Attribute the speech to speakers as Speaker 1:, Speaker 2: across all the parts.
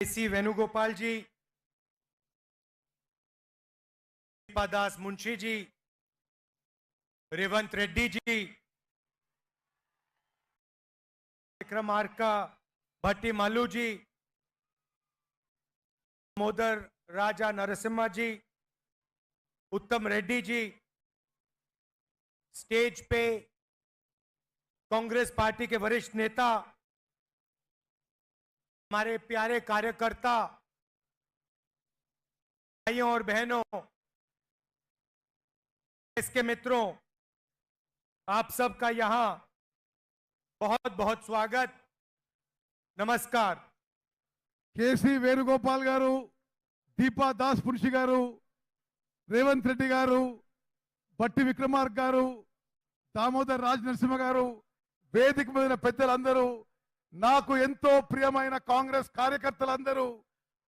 Speaker 1: केसी वेणुगोपाल जी, दीपादास मुंशी जी, रेवंत रेड्डी जी, विक्रमार्का भट्टी मालू जी, दामोदर राजा नरसिम्हा जी, उत्तम रेड्डी जी, स्टेज पे कांग्रेस पार्टी के वरिष्ठ नेता, हमारे प्यारे कार्यकर्ता भाइयों और बहनों, इसके मित्रों, आप सबका यहां बहुत बहुत स्वागत, नमस्कार।
Speaker 2: केसी वेणुगोपाल गारू, दीपा दास मुंशी गारू, रेवंत रेड्डी गारू, भट्टी विक्रमार्क गारू, दामोदर राज नरసింహ గారు, వేదిక మీద పెద్దలందరూ, నాకు ఎంతో ప్రియమైన కాంగ్రెస్ కార్యకర్తలందరూ,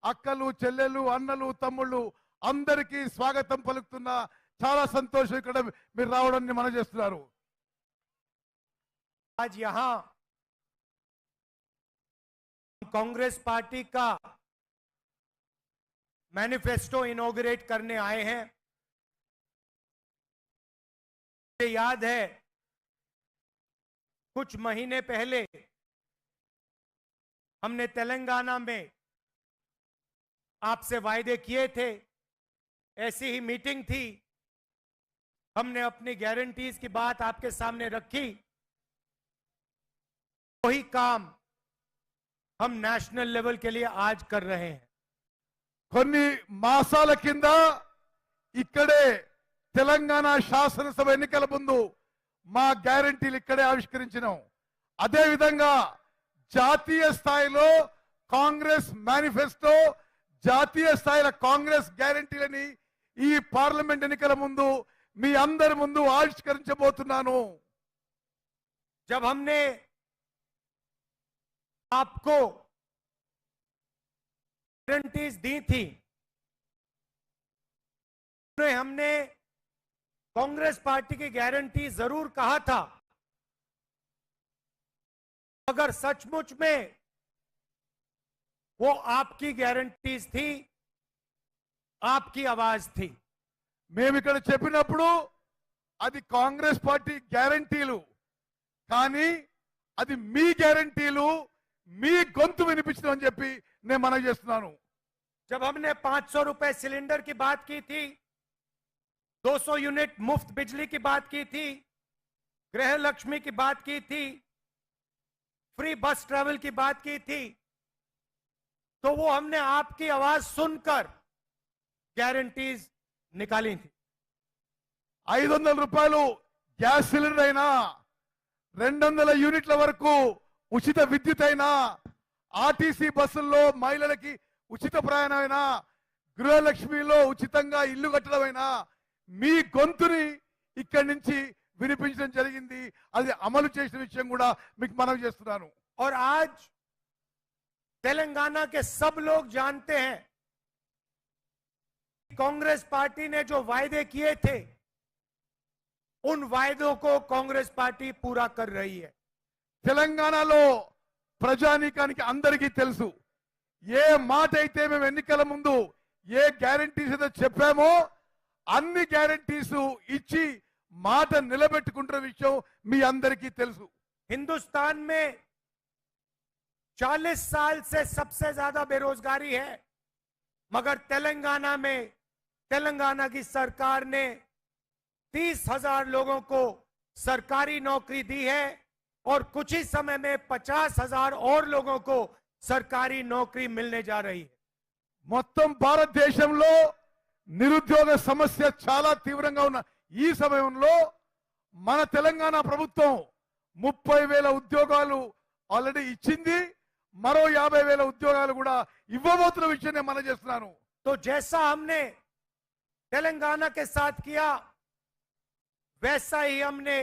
Speaker 2: అక్కలు చెల్లెలు అన్నలు తమ్ముళ్ళు అందరికీ స్వాగతం పలుకుతున్నా. చాలా సంతోషం ఇక్కడ మీరు రావడాన్ని మనం చేస్తున్నారు.
Speaker 1: आज यहां कांग्रेस पार्टी का मैनिफेस्टो इनॉग्रेट करने आए हैं। मुझे याद है कुछ महीने पहले हमने तेलंगाना में आपसे वायदे किए थे, ऐसी ही मीटिंग थी, हमने अपनी गारंटीज की बात आपके सामने रखी। वही काम हम नेशनल लेवल के लिए आज कर रहे हैं।
Speaker 2: కొన్ని మాసాల కింద ఇక్కడే తెలంగాణ శాసనసభ ఎన్నికల ముందు మా గ్యారెంటీలు ఇక్కడే ఆవిష్కరించినాం. అదే విధంగా జాతీయ స్థాయిలో కాంగ్రెస్ మేనిఫెస్టో, జాతీయ స్థాయిలో కాంగ్రెస్ గ్యారెంటీలని ఈ పార్లమెంట్ ఎన్నికల ముందు మీ అందరి ముందు ఆవిష్కరించబోతున్నాను.
Speaker 1: जब हमने आपको गारंटीज दी थी, हमने कांग्रेस पार्टी की गारंटी जरूर कहा था, अगर सचमुच में वो आपकी गारंटीज थी, आपकी आवाज थी।
Speaker 2: మేము ఇక్కడ చెప్పినప్పుడు అది కాంగ్రెస్ పార్టీ గ్యారెంటీలు, కానీ అది మీ గ్యారెంటీలు, మీ గొంతు వినిపించడం అని చెప్పి నేను మనవి చేస్తున్నాను.
Speaker 1: जब हमने 500 रुपए सिलेंडर की बात की थी, 200 यूनिट मुफ्त बिजली की बात की थी, गृह लक्ष्मी की बात की थी, फ्री बस ट्रैवल की बात की थी, तो वो हमने आपकी आवाज सुनकर गारंटीज निकाली थी।
Speaker 2: 500 రూపాయలు గ్యాస్ సిలిండర్ అయినా, 200 యూనిట్ల వరకు ఉచిత విద్యుత్ అయినా, ఆర్టీసీ బస్సుల్లో మహిళలకి ఉచిత ప్రయాణమైనా, గృహలక్ష్మిలో ఉచితంగా ఇల్లు కట్టడమైనా మీ గొంతుని ఇక్కడి నుంచి వినిపించడం జరిగింది. అది అమలు చేసిన విషయం కూడా మీకు మనవి చేస్తున్నాను.
Speaker 1: और आज तेलंगाना के सब लोग जानते हैं, कांग्रेस पार्टी ने जो वायदे किए थे, उन वायदों को कांग्रेस पार्टी पूरा कर रही है।
Speaker 2: తెలంగాణలో ప్రజానీకానికి అందరికీ తెలుసు, ఏ మాట అయితే మేము ఎన్నికల ముందు ఏ గ్యారెంటీస్ అయితే చెప్పామో అన్ని గ్యారెంటీస్ ఇచ్చి మాట నిలబెట్టుకుంటున్న విషయం మీ అందరికీ తెలుసు.
Speaker 1: हिंदुस्तान में 40 साल से सबसे ज्यादा बेरोजगारी है, मगर तेलंगाना में तेलंगाना की सरकार ने 30,000 लोगों को सरकारी नौकरी दी है और कुछ ही समय में 50,000 और लोगों को सरकारी नौकरी मिलने जा रही है।
Speaker 2: మొత్తం భారతదేశంలో నిరుద్యోగ సమస్య చాలా తీవ్రంగా ఉన్న ఈ సమయంలో మన తెలంగాణ ప్రభుత్వం 30,000 ఉద్యోగాలు ఆల్రెడీ ఇచ్చింది, మరో 50,000 ఉద్యోగాలు కూడా ఇవ్వబోతున్న విషయం నేను మనం చేస్తున్నాను.
Speaker 1: तो जैसा हमने तेलंगाना के साथ किया, वैसा ही हमने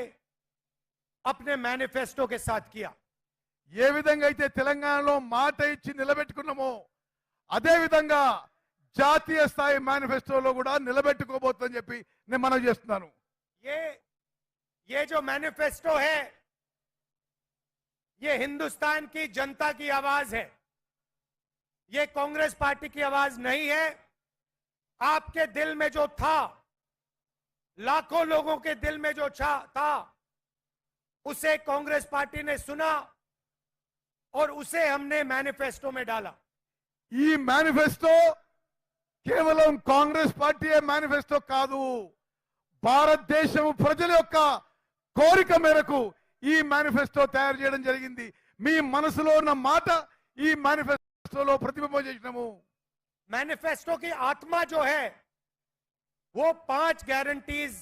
Speaker 1: अपने मैनिफेस्टो के साथ किया।
Speaker 2: ఏ విధంగా అయితే తెలంగాణలో మాట ఇచ్చి నిలబెట్టుకున్నామో అదే విధంగా జాతీయ స్థాయి మేనిఫెస్టోలో కూడా నిలబెట్టుకోబోతుందని చెప్పి నేను మనం చేస్తున్నాను.
Speaker 1: ये जो मैनिफेस्टो है, ये हिंदुस्तान की जनता की आवाज है। ये कांग्रेस पार्टी की आवाज नहीं है। आपके दिल में जो था, लाखों लोगों के दिल में जो था, उसे कांग्रेस पार्टी ने सुना और उसे हमने मैनिफेस्टो में डाला।
Speaker 2: ఈ మేనిఫెస్టో కేవలం కాంగ్రెస్ పార్టీ మేనిఫెస్టో కాదు, భారతదేశం ప్రజల యొక్క కోరిక మేరకు ఈ మేనిఫెస్టో తయారు చేయడం జరిగింది. మీ మనసులో ఉన్న మాట ఈ మేనిఫెస్టోలో ప్రతిబింబం చేసినాము.
Speaker 1: मैनिफेस्टो की आत्मा जो है वो 5 गारंटीज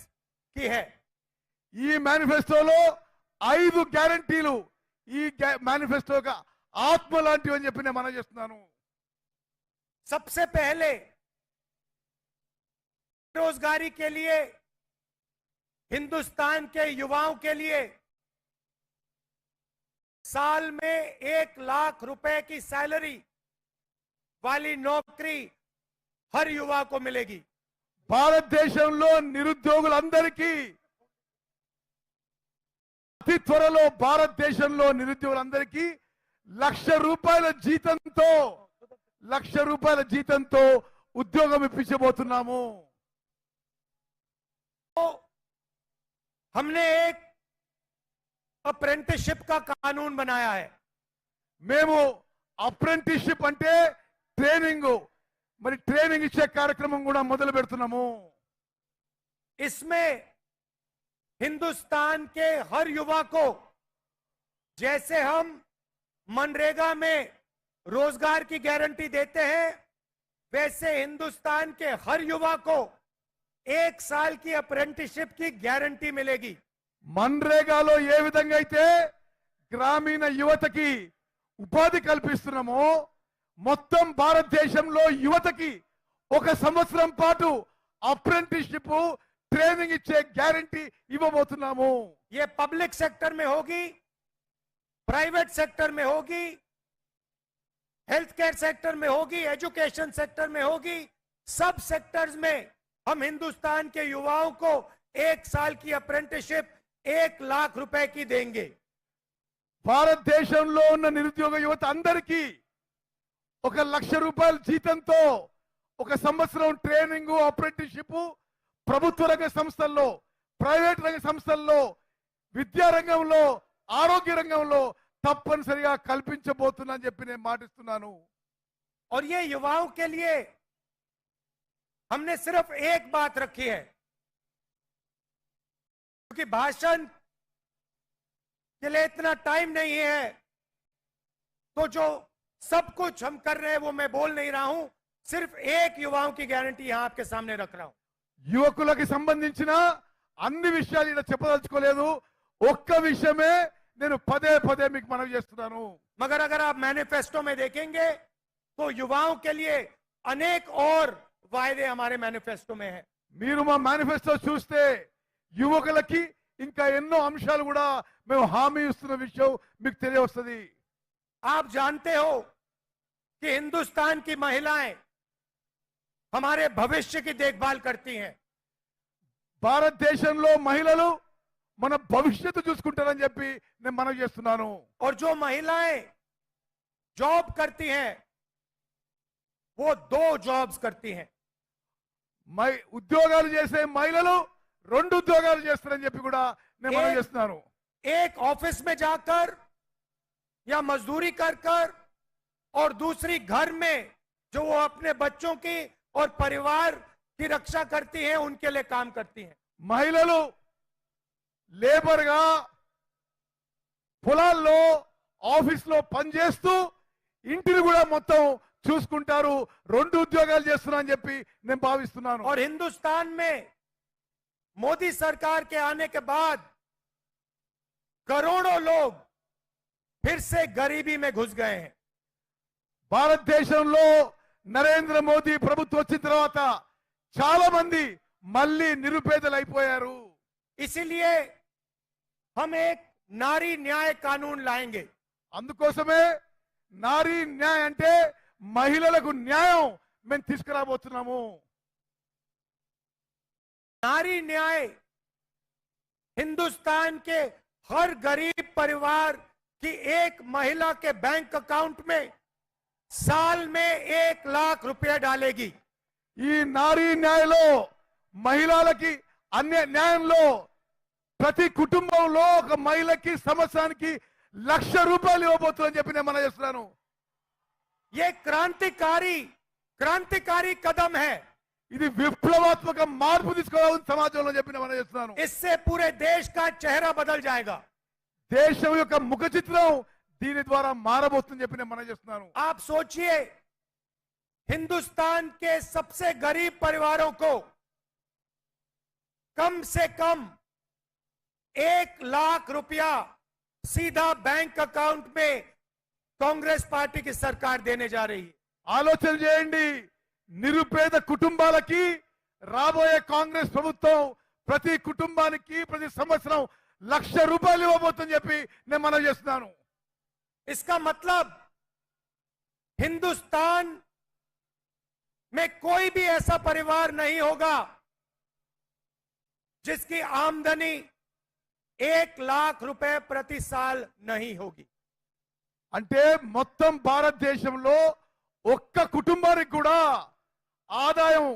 Speaker 1: की है।
Speaker 2: ఈ మేనిఫెస్టోలో 5 గ్యారంటీలు ఈ మేనిఫెస్టో యొక్క ఆత్మ లాంటివి అని చెప్పి నేను మనం చేస్తున్నాను.
Speaker 1: सबसे पहले बेरोजगारी के लिए, हिंदुस्तान के युवाओं के लिए साल में 1 लाख रुपए की सैलरी वाली नौकरी हर युवा को मिलेगी।
Speaker 2: భారతదేశంలో నిరుద్యోగులందరికీ అతి త్వరలో భారతదేశంలో నిరుద్యోగులందరికీ ₹1,00,000 జీతంతో ఉద్యోగం ఇప్పించబోతున్నాము.
Speaker 1: तो हमने एक अप्रेंटिसशिप का कानून बनाया है।
Speaker 2: మేము అప్రెంటిస్షిప్ అంటే ట్రైనింగ్, మరి ట్రైనింగ్ ఇచ్చే కార్యక్రమం కూడా మొదలు పెడుతున్నాము.
Speaker 1: इसमें हिंदुस्तान के हर युवा को, जैसे हम मनरेगा में रोजगार की गारंटी देते हैं, वैसे हिंदुस्तान के हर युवा को 1 साल की अप्रेंटिसशिप की गारंटी मिलेगी।
Speaker 2: మన్రేగాలో ఏ విధంగా అయితే గ్రామీణ యువతకి ఉపాధి కల్పిస్తున్నామో, మొత్తం భారతదేశంలో యువతకి 1 సంవత్సరం పాటు అప్రెంటిస్షిప్ ట్రైనింగ్ ఇచ్చే గ్యారంటీ ఇవ్వబోతున్నాము.
Speaker 1: ये पब्लिक सेक्टर में होगी, प्राइवेट सेक्टर में होगी, हेल्थ केयर सेक्टर में होगी, एजुकेशन सेक्टर में होगी। सब सेक्टर्स में हम हिंदुस्तान के युवाओं को 1 साल की अप्रेंटिसशिप 1 लाख रुपए की देंगे।
Speaker 2: భారతదేశంలో ఉన్న నిరుద్యోగ యువత అందరికీ ₹1,00,000 జీతంతో 1 సంవత్సరం ట్రైనింగ్, అప్రెంటిస్షిప్ ప్రభుత్వ రంగ సంస్థల్లో, ప్రైవేట్ రంగ సంస్థల్లో, విద్యా రంగంలో, ఆరోగ్య రంగంలో తప్పనిసరిగా కల్పించబోతుందని చెప్పి నేను మాటిస్తున్నాను.
Speaker 1: और ये युवाओं के लिए हमने सिर्फ एक बात रखी है, क्योंकि भाषण के लिए इतना टाइम नहीं है, तो जो सब कुछ हम कर रहे हैं वो मैं बोल नहीं रहा हूं। सिर्फ एक युवाओं की गारंटी यहां आपके सामने रख रहा हूं।
Speaker 2: యువకులకి సంబంధించిన అన్ని విషయాలు ఇక్కడ చెప్పదలుచుకోలేదు. ఒక్క విషయమే నేను పదే పదే మీకు మనవి చేస్తున్నాను.
Speaker 1: मगर अगर आप मैनिफेस्टो में देखेंगे तो युवाओं के लिए अनेक और वायदे हमारे मैनिफेस्टो में है।
Speaker 2: మీరు మా మేనిఫెస్టో చూస్తే యువకులకి ఇంకా ఎన్నో అంశాలు కూడా మేము హామీ ఇస్తున్న విషయం మీకు తెలియవస్తుంది.
Speaker 1: आप जानते हो कि हिंदुस्तान की महिलाएं हमारे भविष्य की देखभाल करती हैं।
Speaker 2: భారతదేశంలో మహిళలు మన భవిష్యత్తు చూసుకుంటారని చెప్పి నేను మనవి చేస్తున్నాను.
Speaker 1: और जो महिलाएं जॉब करती हैं वो 2 जॉब्स करती हैं।
Speaker 2: ఉద్యోగాలు చేసే మహిళలు 2 ఉద్యోగాలు చేస్తారని చెప్పి కూడా నేను మనవి చేస్తున్నాను.
Speaker 1: एक ऑफिस में जाकर या मजदूरी कर कर और दूसरी घर में जो वो अपने बच्चों की और परिवार की रक्षा करती हैं, उनके लिए काम करती हैं।
Speaker 2: మహిళలు లేబర్ గా పొలాల్లో, ఆఫీస్లో పనిచేస్తూ ఇంటిని కూడా మొత్తం చూసుకుంటారు. 2 ఉద్యోగాలు చేస్తున్నారని చెప్పి నేను భావిస్తున్నాను.
Speaker 1: और हिंदुस्तान में मोदी सरकार के आने के बाद करोड़ों लोग फिर से गरीबी में घुस गए हैं।
Speaker 2: భారతదేశంలో నరేంద్ర మోదీ ప్రభుత్వం వచ్చిన తర్వాత చాలా మంది మళ్ళీ నిరుపేదలు అయిపోయారు.
Speaker 1: इसीलिए हम एक नारी न्याय कानून लाएंगे।
Speaker 2: అందుకోసమే నారీ న్యాయ అంటే మహిళలకు న్యాయం మేము తీసుకురాబోతున్నాము.
Speaker 1: नारी न्याय हिंदुस्तान के हर गरीब परिवार की एक महिला के बैंक अकाउंट में साल में 1 लाख रुपया डालेगी।
Speaker 2: ఈ నారీ న్యాయలో మహిళలకి అన్య న్యాయంలో ప్రతి కుటుంబంలో ఒక మహిళకి సంవత్సరానికి 1,00,000 రూపాయలు ఇవ్వబోతుందని చెప్పి నేను మనం చేస్తున్నాను.
Speaker 1: ये क्रांतिकारी कदम है।
Speaker 2: ఇది విప్లవాత్మక మార్పు తీసుకురావాలని సమాజంలో చెప్పి నేను మనం చేస్తున్నాను.
Speaker 1: इससे पूरे देश का चेहरा बदल जाएगा।
Speaker 2: దేశం యొక్క ముఖ చిత్రం దీని ద్వారా మారబోతుందని చెప్పి నేను మనం చేస్తున్నాను.
Speaker 1: आप सोचिए, हिंदुस्तान के सबसे गरीब परिवारों को कम से कम 1 लाख रुपया सीधा बैंक अकाउंट में कांग्रेस पार्टी की सरकार देने जा रही है।
Speaker 2: ఆలోచన చేయండి, నిరుపేద కుటుంబాలకి రాబోయే కాంగ్రెస్ ప్రభుత్వం ప్రతి కుటుంబానికి ప్రతి సంవత్సరం 1,00,000 రూపాయలు ఇవ్వబోతుందని చెప్పి నేను మనం చేస్తున్నాను.
Speaker 1: इसका मतलब हिंदुस्तान में कोई भी ऐसा परिवार नहीं होगा जिसकी आमदनी 1 लाख रुपए प्रति साल नहीं होगी।
Speaker 2: అంటే మొత్తం భారతదేశంలో ఒక్క కుటుంబానికి కూడా ఆదాయం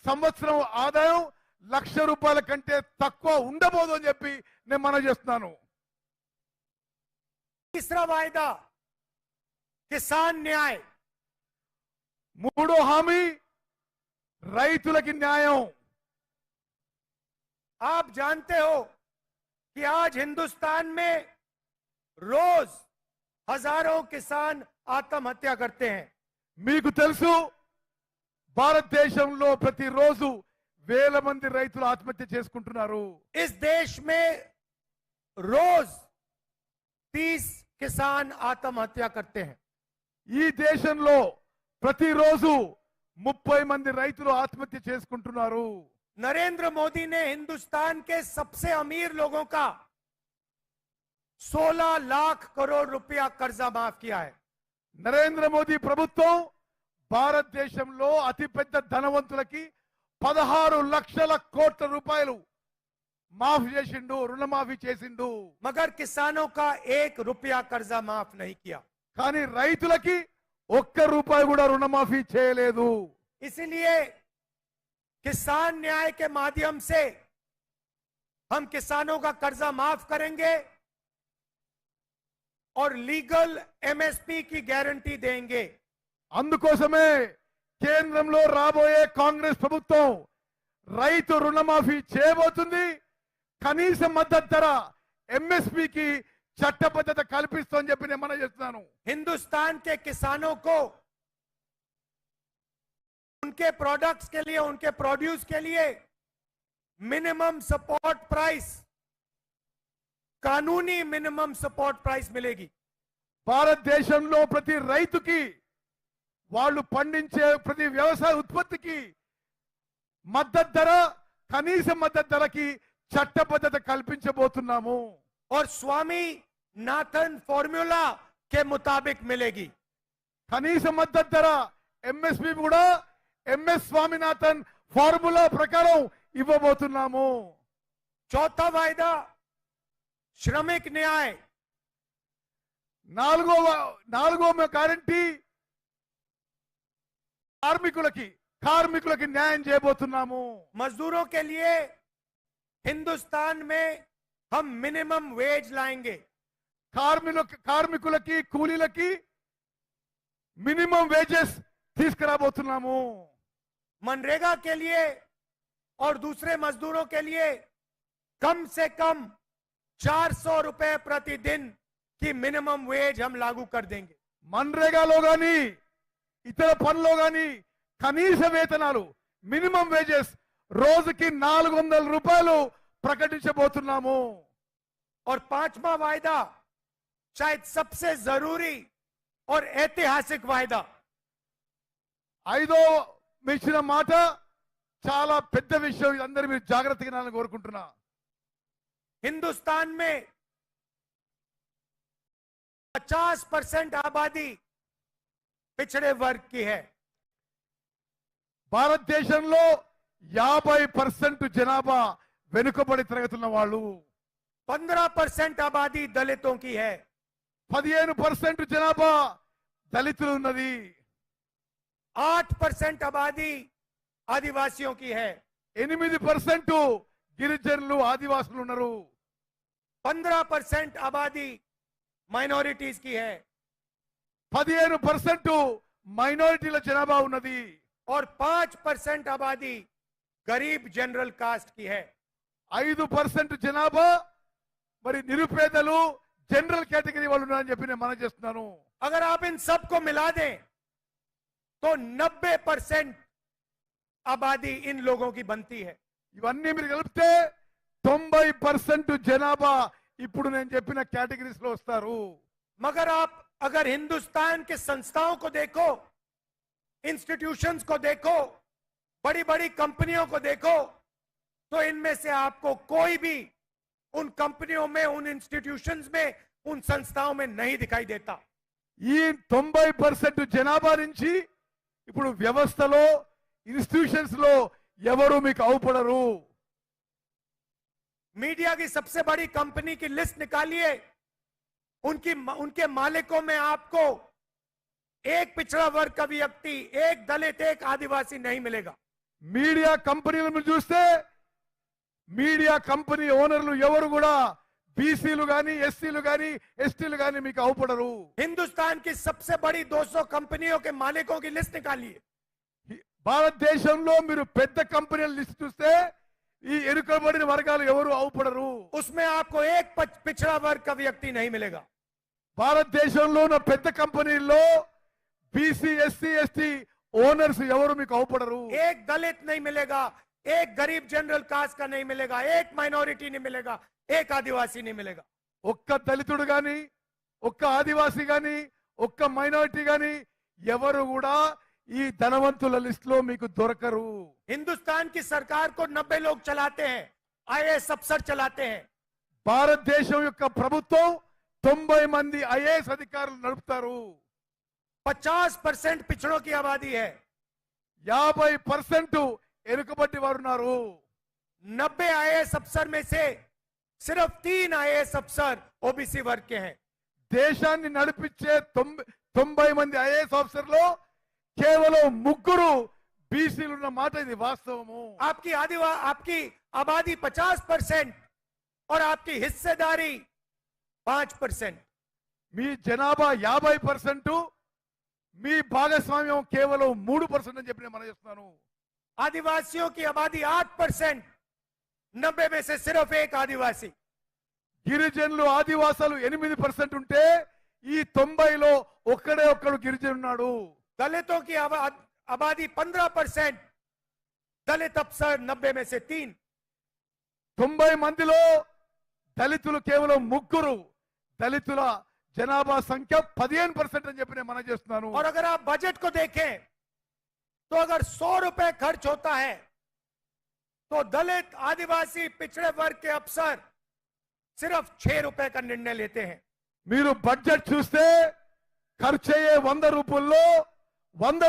Speaker 2: సంవత్సరం ఆదాయం 1,00,000 రూపాయల కంటే తక్కువ ఉండబోదు అని చెప్పి నేను మనం చేస్తున్నాను.
Speaker 1: तीसरा वायदा किसान न्याय।
Speaker 2: మూడో హామీ రైతులకి న్యాయం.
Speaker 1: आप जानते हो कि आज हिंदुस्तान में रोज हजारों किसान आत्महत्या करते हैं।
Speaker 2: మీకు తెలుసు, భారతదేశంలో ప్రతిరోజు వేల మంది రైతులు ఆత్మహత్య చేసుకుంటున్నారు.
Speaker 1: इस देश में रोज 30 किसान आत्महत्या करते हैं।
Speaker 2: ఈ దేశంలో ప్రతిరోజు 30 మంది రైతులు ఆత్మహత్య చేసుకుంటున్నారు.
Speaker 1: नरेंद्र मोदी ने हिंदुस्तान के सबसे अमीर लोगों का 16 लाख करोड़ रुपया कर्जा माफ किया है।
Speaker 2: నరేంద్ర మోదీ ప్రభుత్వం భారతదేశంలో అతిపెద్ద ధనవంతులకి 16 లక్షల కోట్ల రూపాయలు మాఫీ చేసిండు, రుణమాఫీ చేసిండు.
Speaker 1: मगर किसानों का 1 रुपया कर्जा माफ नहीं किया।
Speaker 2: కానీ రైతులకి 1 రూపాయి కూడా రుణమాఫీ చేయలేదు.
Speaker 1: इसलिए किसान न्याय के माध्यम से हम किसानों का कर्जा माफ करेंगे और लीगल एमएसपी की गारंटी देंगे।
Speaker 2: అందుకోసమే కేంద్రంలో రాబోయే కాంగ్రెస్ ప్రభుత్వం రైతు రుణమాఫీ చేయబోతుంది. కనీస మద్దతు ధర ఎంఎస్పీకి చట్టబద్ధత కల్పిస్తోందని చెప్పి నేను మనం చేస్తున్నాను.
Speaker 1: हिंदुस्तान के किसानों को उनके प्रोडक्ट्स के लिए, उनके प्रोड्यूस के लिए मिनिमम सपोर्ट प्राइस, कानूनी मिनिमम सपोर्ट प्राइस मिलेगी।
Speaker 2: భారతదేశంలో ప్రతి రైతుకి వాళ్ళు పండించే ప్రతి వ్యవసాయ ఉత్పత్తికి మద్దతు ధర, కనీస మద్దతు ధరకి చట్టబద్ధత కల్పించబోతున్నాము.
Speaker 1: और स्वामी नाथन फॉर्मूला के मुताबिक मिलेगी।
Speaker 2: కనీస మద్దతు ధర ఎంఎస్పి కూడా ఎంఎస్ స్వామినాథన్ ఫార్ములా ప్రకారం ఇవ్వబోతున్నాము.
Speaker 1: चौथा वायदा श्रमिक न्याय।
Speaker 2: నాలుగో గ్యారంటీ కార్మికులకి న్యాయం చేయబోతున్నాము.
Speaker 1: मजदूरों के लिए हिंदुस्तान में हम मिनिमम वेज लाएंगे।
Speaker 2: కార్మికులకి కూలీలకి మినిమం వేజెస్ తీసుకురాబోతున్నాము.
Speaker 1: मनरेगा के लिए और दूसरे मजदूरों के लिए कम से कम 400 रुपए प्रतिदिन की मिनिमम वेज हम लागू कर देंगे।
Speaker 2: మన్రేగాలో గాని ఇతర పనుల్లో గాని కనీస వేతనాలు మినిమం వేజెస్ రోజుకి 400 రూపాయలు ప్రకటించబోతున్నాము.
Speaker 1: और पांचवा वायदा शायद सबसे जरूरी और ऐतिहासिक वायदा,
Speaker 2: ఐదో ఇచ్చిన మాట చాలా పెద్ద విషయం. ఇది అందరూ మీరు జాగ్రత్తగా వినాలని కోరుకుంటున్నా.
Speaker 1: हिंदुस्तान में 50% आबादी पिछड़े वर्ग की है।
Speaker 2: భారతదేశంలో 50% జనాభా వెనుకబడి తరగతున్న వాళ్ళు,
Speaker 1: 15% आबादी दलितों की है।
Speaker 2: 15% జనాభా దళితులు ఉన్నది.
Speaker 1: 8% आबादी आदिवासियों की है,
Speaker 2: 8% గిరిజనులు ఆదివాసులు ఉన్నారు,
Speaker 1: 15% आबादी माइनॉरिटीज की है
Speaker 2: 15% మైనారిటీల జనాభా ఉన్నది,
Speaker 1: और 5% आबादी गरीब जनरल कास्ट की है।
Speaker 2: 5% జనాభా మరి నిరుపేదలు జనరల్ కేటగిరీ వాళ్ళు ఉన్నారని చెప్పి నేను మనం చేస్తున్నాను।
Speaker 1: अगर आप इन सबको मिला दें तो 90% आबादी इन लोगों की बनती है।
Speaker 2: ఇవన్నీ మీరు కలిపితే 90% జనాభా ఇప్పుడు నేను చెప్పిన కేటగిరీస్ లో వస్తారు।
Speaker 1: मगर आप अगर हिंदुस्तान के संस्थाओं को देखो, इंस्टीट्यूशंस को देखो, बड़ी बड़ी कंपनियों को देखो, तो इनमें से आपको कोई भी उन कंपनियों में, उन इंस्टीट्यूशंस में, उन संस्थाओं में नहीं दिखाई देता।
Speaker 2: ఈ 90% జనాభా నుంచి ఇప్పుడు వ్యవస్థలో ఇన్స్టిట్యూషన్స్ లో ఎవరు మీకు అవుపడరు।
Speaker 1: मीडिया की सबसे बड़ी कंपनी की लिस्ट निकालिए, उनके मालिकों में आपको एक पिछड़ा वर्ग का व्यक्ति, एक दलित, एक आदिवासी नहीं मिलेगा।
Speaker 2: మీడియా కంపెనీలను చూస్తే మీడియా కంపెనీ ఓనర్లు ఎవరు కూడా బీసీలు గాని, ఎస్సీలు గాని, ఎస్టీలు గాని మీకు అవుపడరు।
Speaker 1: हिंदुस्तान की सबसे बड़ी 200 कंपनियों के मालिकों की लिस्ट निकालिए,
Speaker 2: భారతదేశంలో మీరు పెద్ద కంపెనీల లిస్ట్ చూస్తే ఈ ఎరుకబడిన వర్గాలు ఎవరు అవుపడరు।
Speaker 1: उसमें आपको एक पिछड़ा वर्ग का व्यक्ति नहीं मिलेगा।
Speaker 2: భారతదేశంలో ఉన్న పెద్ద కంపెనీల్లో బీసీ, ఎస్సీ, ఎస్టీ ఓనర్స్ ఎవరు మీకు అవుపడరు।
Speaker 1: एक दलित नहीं मिलेगा, एक गरीब जनरल कास्ट का नहीं मिलेगा, एक माइनॉरिटी नहीं मिलेगा, एक आदिवासी नहीं मिलेगा।
Speaker 2: ఒక్క దళితుడు గాని, ఒక్క ఆదివాసీ గాని, ఒక్క మైనారిటీ గాని ఎవరు కూడా ఈ ధనవంతుల లిస్ట్ లో మీకు దొరకరు।
Speaker 1: हिंदुस्तान की सरकार को 90 लोग चलाते हैं, आईएएस अफसर चलाते हैं।
Speaker 2: భారతదేశం యొక్క ప్రభుత్వం 90 మంది ఐఏఎస్ అధికారులు నడుపుతారు।
Speaker 1: 50% पिछड़ों की आबादी है,
Speaker 2: 50% ఎరుకబట్టి వారు ఉన్నారు।
Speaker 1: 90 आईएएस अफसर में से सिर्फ 3 आईएएस अफसर ओबीसी वर्ग के हैं।
Speaker 2: దేశాన్ని నడిపించే 90 మంది ఐఏఎస్ ఆఫీసర్లో కేవలం 3 బీసీలు ఉన్న మాట ఇది వాస్తవము।
Speaker 1: आपकी आबादी 50% और आपकी हिस्सेदारी 5%।
Speaker 2: మీ జనాభా 50%, మీ భాగస్వామ్యం కేవలం 3% అని చెప్పి నేను మనం చేస్తున్నాను।
Speaker 1: आदिवासियों की आबादी 8%, 90 में से सिर्फ एक आदिवासी।
Speaker 2: గిరిజనులు ఆదివాసాలు 8% ఉంటే ఈ 90లో ఒక్కడే ఒక్కడు గిరిజనుడు ఉన్నాడు।
Speaker 1: दलितों की आबादी 15%, दलित अफसर 90 में से 3।
Speaker 2: 90 మందిలో దళితులు కేవలం 3, దళితుల జనాభా సంఖ్య 15% అని చెప్పి నేను మనం చేస్తున్నాను।
Speaker 1: और अगर आप बजट को देखें तो अगर 100 रुपए खर्च होता है तो दलित, आदिवासी, पिछड़े वर्ग के अफसर सिर्फ 6 रुपए का निर्णय लेते हैं।
Speaker 2: మీరు బడ్జెట్ చూస్తే ఖర్చు అయ్యే 100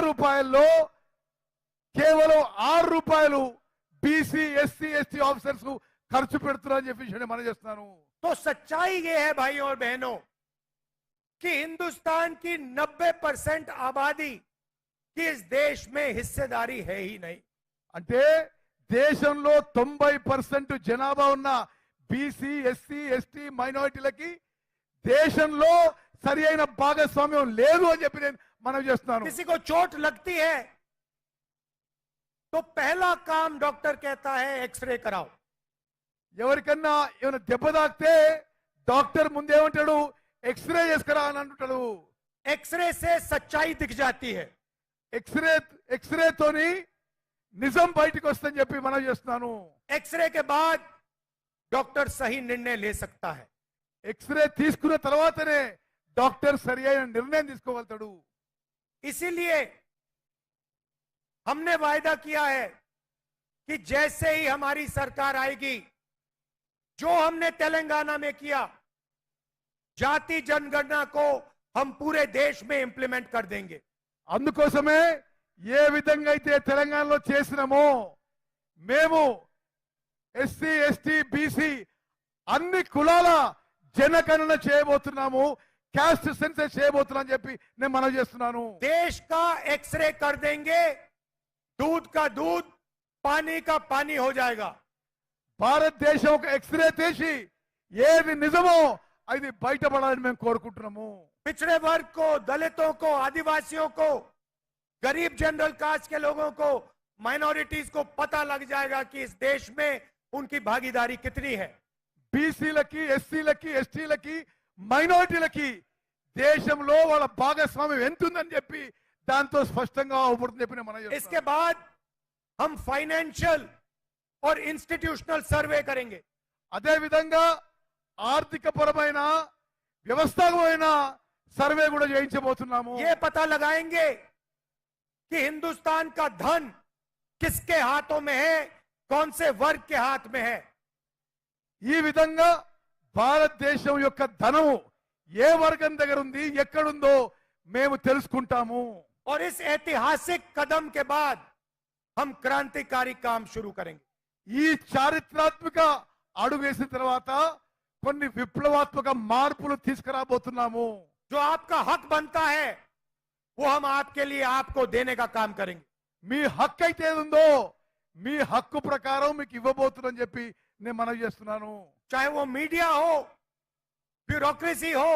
Speaker 2: రూపాయల్లో కేవలం 6 రూపాయలు బీసీ, ఎస్సీ, ఎస్టీ ఆఫీసర్స్ ఖర్చు పెడుతున్నారని చెప్పి నేను మనం చేస్తున్నాను।
Speaker 1: तो सच्चाई ये है भाइयों और बहनों कि हिंदुस्तान की 90% आबादी की इस देश में हिस्सेदारी है ही नहीं।
Speaker 2: అంటే దేశంలో 90% జనాభా ఉన్న బీసీ, ఎస్సీ, ఎస్టీ మైనారిటీలకి దేశంలో సరి అయిన భాగస్వామ్యం లేదు అని చెప్పి నేను మనం చేస్తున్నాను।
Speaker 1: किसी को चोट लगती है तो पहला काम डॉक्टर कहता है एक्सरे कराओ।
Speaker 2: ఎవరికన్నా ఏమైనా దెబ్బ తాకితే డాక్టర్ ముందేమంటాడు, ఎక్స్రే చేసుకురా అని అంటాడు।
Speaker 1: एक्सरे से सच्चाई दिख जाती है।
Speaker 2: ఎక్స్రేతోని నిజం బయటికి వస్తుందని చెప్పి మనం చేస్తున్నాను।
Speaker 1: एक्सरे के बाद डॉक्टर सही निर्णय ले सकता है।
Speaker 2: ఎక్స్రే తీసుకున్న తర్వాతనే డాక్టర్ సరి అయిన నిర్ణయం తీసుకోగలుగుతాడు।
Speaker 1: इसीलिए हमने वायदा किया है कि जैसे ही हमारी सरकार आएगी, जो हमने तेलंगाना में किया, जाति जनगणना को हम पूरे देश में इंप्लीमेंट कर देंगे।
Speaker 2: అందుకోసమే ఏ విధంగా అయితే తెలంగాణలో చేసినామో మేము ఎస్సీ, ఎస్టీ, బీసీ అన్ని కులాల జనగణన చేయబోతున్నాము। క్యాస్ట్ సెన్సస్ చేయబోతున్నా అని చెప్పి నేను మనవి చేస్తున్నాను.
Speaker 1: देश का एक्सरे कर देंगे, दूध का दूध, पानी का पानी हो जाएगा.
Speaker 2: భారతదేశం ఒక ఎక్స్రే తీసి ఏది నిజమో అది బయటపడాలని మేము కోరుకుంటున్నాము.
Speaker 1: पिछड़े वर्ग को, दलितों को, आदिवासियों को, गरीब जनरल कास्ट के लोगों को, माइनॉरिटीज को पता लग जाएगा कि इस देश में उनकी भागीदारी कितनी है.
Speaker 2: బీసీలకి, ఎస్సీలకి, ఎస్టీలకి, మైనారిటీలకి దేశంలో వాళ్ళ భాగస్వామ్యం ఎంత ఉందని చెప్పి దాంతో స్పష్టంగా అవుపడుతుంది చెప్పి నేను మనవి చేస్తున్నాను.
Speaker 1: इसके बाद हम फाइनेंशियल और इंस्टीट्यूशनल सर्वे करेंगे.
Speaker 2: అదే విధంగా ఆర్థిక పరమైన వ్యవస్థాపకమైన సర్వే కూడా చేయించబోతున్నాము.
Speaker 1: ये पता लगाएंगे कि हिंदुस्तान का धन किसके हाथों में है, कौन से वर्ग के हाथ में है.
Speaker 2: ఈ విధంగా భారతదేశం యొక్క ధనము ఏ వర్గం దగ్గర ఉంది, ఎక్కడుందో మేము తెలుసుకుంటాము.
Speaker 1: और इस ऐतिहासिक कदम के बाद हम क्रांतिकारी काम शुरू करेंगे.
Speaker 2: ఈ చారిత్రాత్మక అడుగు వేసిన తర్వాత కొన్ని విప్లవాత్మక మార్పులు తీసుకురాబోతున్నాము.
Speaker 1: जो आपका हक बनता है वो हम आपके लिए आपको देने का काम करेंगे.
Speaker 2: మీ హక్కు అయితే ఏది ఉందో మీ హక్కు ప్రకారం మీకు ఇవ్వబోతున్నాని చెప్పి నేను మనవి చేస్తున్నాను.
Speaker 1: चाहे वो मीडिया हो, ब्यूरोक्रेसी हो,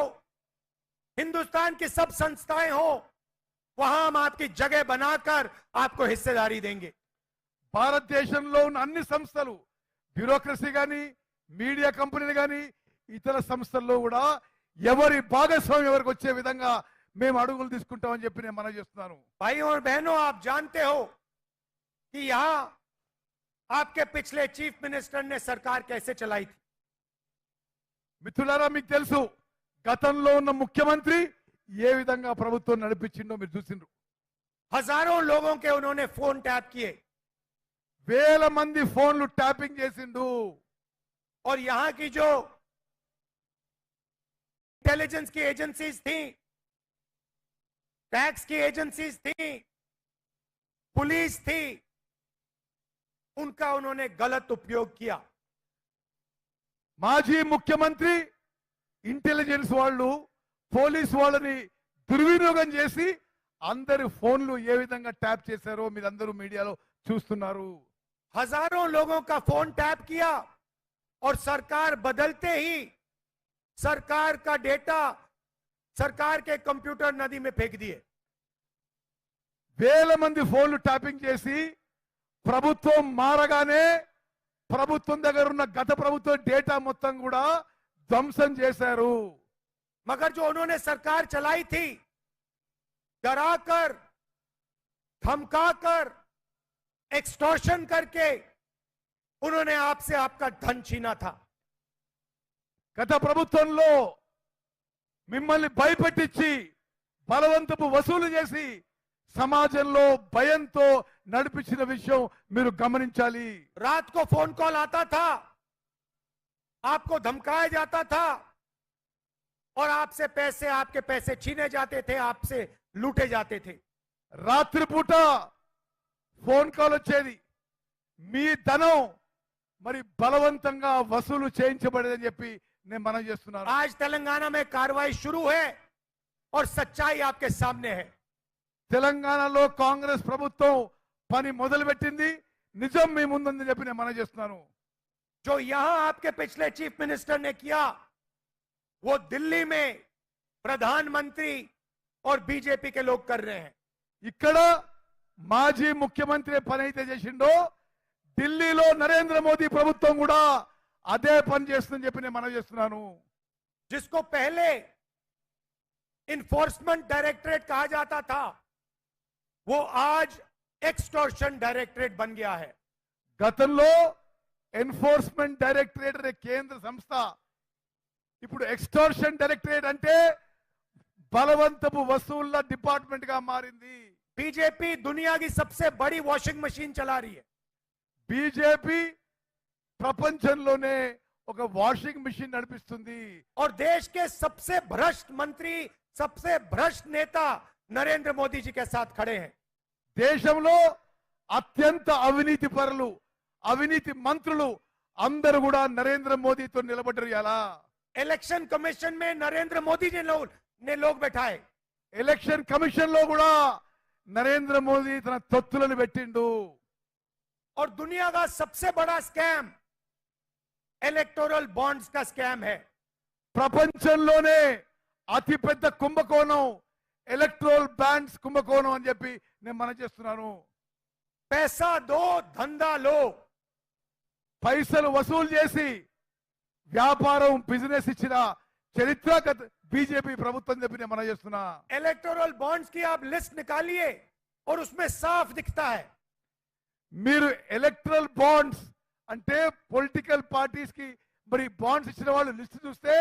Speaker 1: हिंदुस्तान की सब संस्थाएं हो, वहां हम आपकी जगह बनाकर आपको हिस्सेदारी देंगे.
Speaker 2: భారతదేశంలో ఉన్న అన్ని సంస్థలు, బ్యూరోక్రసీ కానీ, మీడియా కంపెనీలు కానీ, ఇతర సంస్థల్లో కూడా ఎవరి భాగస్వామ్యం ఎవరికి వచ్చే విధంగా మేము అడుగులు తీసుకుంటామని చెప్పి నేను మనవి చేస్తున్నాను.
Speaker 1: भाइयों और बहनों, आप जानते हो कि यहां आपके पिछले चीफ मिनिस्टर ने सरकार कैसे चलाई थी.
Speaker 2: మిత్రులారా, మీకు తెలుసు గతంలో ఉన్న ముఖ్యమంత్రి ఏ విధంగా ప్రభుత్వం నడిపించిందో మీరు చూసిండ్రు.
Speaker 1: हजारों लोगों के उन्होंने फोन टैप किए
Speaker 2: వేల మంది ఫోన్లు ట్యాపింగ్ చేసిండు.
Speaker 1: और यहां की जो इंटेलिजेंस की एजेंसीज थी, टैक्स की एजेंसीज थी, पुलिस थी, उनका उन्होंने गलत उपयोग किया.
Speaker 2: మాజీ ముఖ్యమంత్రి ఇంటెలిజెన్స్ వాళ్ళు, పోలీస్ వాళ్ళని దుర్వినియోగం చేసి అందరి ఫోన్లు ఏ విధంగా ట్యాప్ చేశారో మీరందరూ మీడియాలో చూస్తున్నారు.
Speaker 1: हजारों लोगों का फोन टैप किया और सरकार बदलते ही सरकार का डेटा सरकार के कंप्यूटर नदी में फेंक दिए.
Speaker 2: వేల మంది ఫోన్లు ట్యాపింగ్ చేసి ప్రభుత్వం మారగానే ప్రభుత్వం దగ్గర ఉన్న గత ప్రభుత్వం డేటా మొత్తం కూడా ధ్వంసం చేశారు.
Speaker 1: मगर जो उन्होंने सरकार चलाई थी, डराकर, धमकाकर, एक्सटॉर्शन करके उन्होंने आपसे आपका धन छीना था.
Speaker 2: గత ప్రభుత్వంలో మిమ్మల్ని భయపెట్టించి బలవంతపు వసూలు చేసి సమాజంలో భయంతో నడిపించిన విషయం మీరు గమనించాలి.
Speaker 1: रात को फोन कॉल आता था, आपको धमकाया जाता था और आपसे पैसे, आपके पैसे छीने जाते थे, आपसे लूटे जाते थे.
Speaker 2: రాత్రిపూట ఫోన్ కాల్ వచ్చేది, మీ ధనం మరి బలవంతంగా వసూలు చేయించబడేదని చెప్పి నేను మనవి చేస్తున్నాను.
Speaker 1: आज तेलंगाना में कार्रवाई शुरू है और सच्चाई आपके सामने है.
Speaker 2: తెలంగాణలో కాంగ్రెస్ ప్రభుత్వం పని మొదలుపెట్టింది, నిజం మీ ముందుందని చెప్పి నేను మనవి చేస్తున్నాను.
Speaker 1: जो यहां आपके पिछले चीफ मिनिस्टर ने किया, वो दिल्ली में प्रधानमंत्री और बीजेपी के लोग कर रहे हैं.
Speaker 2: ఇక్కడ మాజీ ముఖ్యమంత్రి పని అయితే చేసిండో ఢిల్లీలో నరేంద్ర మోదీ ప్రభుత్వం కూడా అదే పని చేస్తుందని చెప్పి నేను మనవి చేస్తున్నాను.
Speaker 1: जिसको पहले इन्फोर्समेंट डायरेक्टरेट कहा जाता था, वो आज एक्सटॉर्शन डायरेक्टरेट बन गया है.
Speaker 2: గతంలో ఎన్ఫోర్స్మెంట్ డైరెక్టరేట్ అనే కేంద్ర సంస్థ ఇప్పుడు ఎక్స్టార్షన్ డైరెక్టరేట్ అంటే బలవంతపు వసూళ్ల డిపార్ట్మెంట్ గా మారింది.
Speaker 1: बीजेपी दुनिया की सबसे बड़ी वॉशिंग मशीन चला रही है.
Speaker 2: బీజేపీ ప్రపంచంలోనే ఒక వాషింగ్ మిషన్ నడిపిస్తుంది.
Speaker 1: और देश के सबसे भ्रष्ट मंत्री, सबसे भ्रष्ट नेता नरेंद्र मोदी जी के साथ खड़े हैं.
Speaker 2: దేశంలో అత్యంత అవినీతి పరులు, అవినీతి మంత్రులు అందరూ కూడా నరేంద్ర మోదీతో నిలబడ్డారు. ఎలా
Speaker 1: इलेक्शन कमीशन में नरेंद्र मोदी जी ने लोग बैठाए।
Speaker 2: ఎలక్షన్ కమిషన్ లో కూడా నరేంద్ర మోదీ తన తొత్తులను పెట్టిండు.
Speaker 1: और दुनिया का सबसे बड़ा स्कैम इलेक्टोरल बॉन्ड्स का स्कैम है।
Speaker 2: ప్రపంచంలోనే అతిపెద్ద కుంభకోణం ఎలక్ట్రల్ బాండ్స్ కుంభకోణం అని చెప్పి నేను మనం చేస్తున్నాను.
Speaker 1: पैसा दो धंधा लो,
Speaker 2: పైసలు వసూలు చేసి వ్యాపారం బిజినెస్ ఇచ్చిన చరిత్ర బీజేపీ ప్రభుత్వం చెప్పి నేను మనం చేస్తున్నా.
Speaker 1: इलेक्टोरल बॉन्ड्स की आप लिस्ट निकालिए और उसमें साफ दिखता है।
Speaker 2: మీరు ఎలక్ట్రల్ బాండ్స్ అంటే పొలిటికల్ పార్టీస్ కి మరి బాండ్స్ ఇచ్చిన వాళ్ళు లిస్ట్ చూస్తే